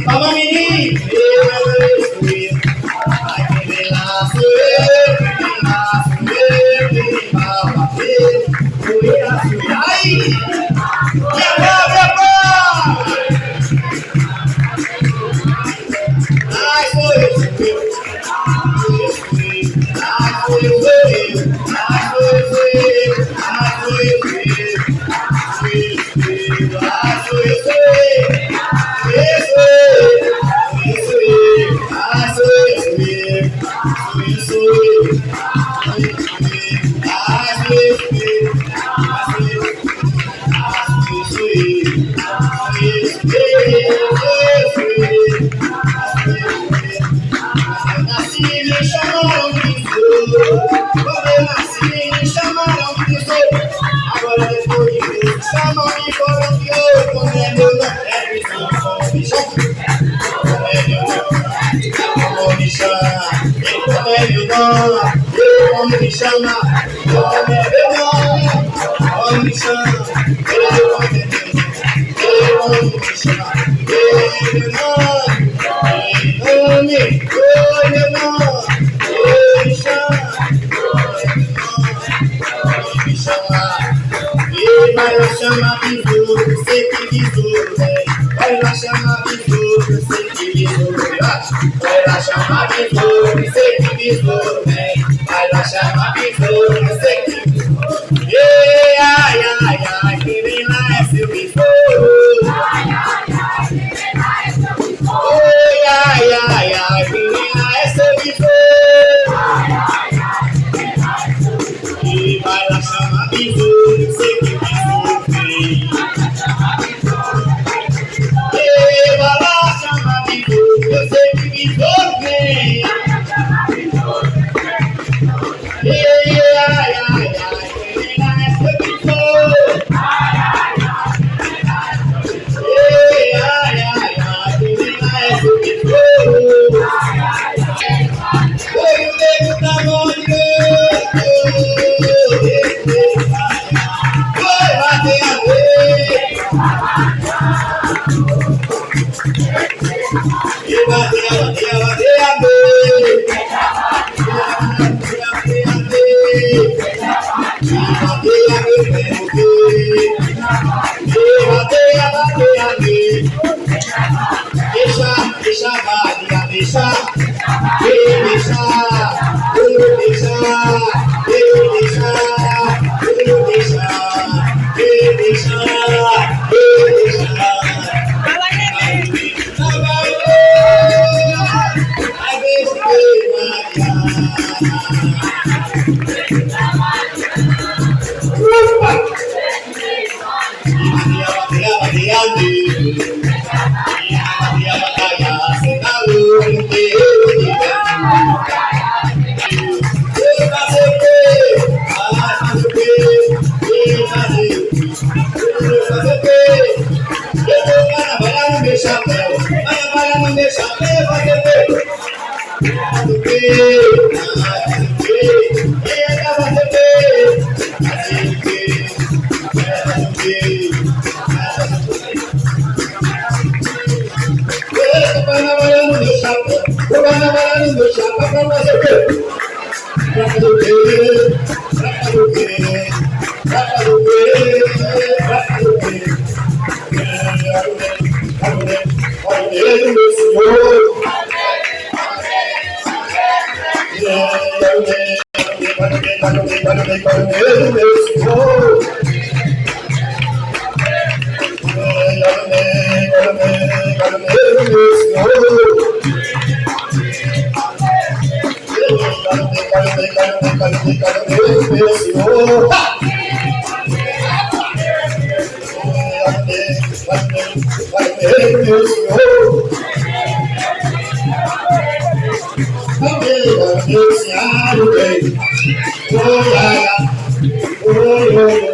Mama Mini, Homem me chama, homem me chama, homem me chama, vai lá chamar besouro, sei que besouro vem. Vai lá chamar besouro, sei que besouro vem. Vai lá chamar besouro, sei que besouro vem. Vai lá chamar besouro, sei que besouro vem. Ai, ai, ai, quem vem lá é seu besouro. Ai, ai, ai, quem vem lá é seu besouro. Ai, ai, ai, quem vem lá é seu besouro. Ai, ai, ai, quem vem lá é seu besouro. E vai lá chamar besouro, sei que besouro vem. Vai lá chamar besouro, eu sei que besouro vem. Ai, ai, ai, quem vem lá é seu besouro. Ai, ai, ai, quem vem lá é seu besouro. Oi, o nego tá morrendo. Vai bater a vez. E bater a vez. Deixa, Oh,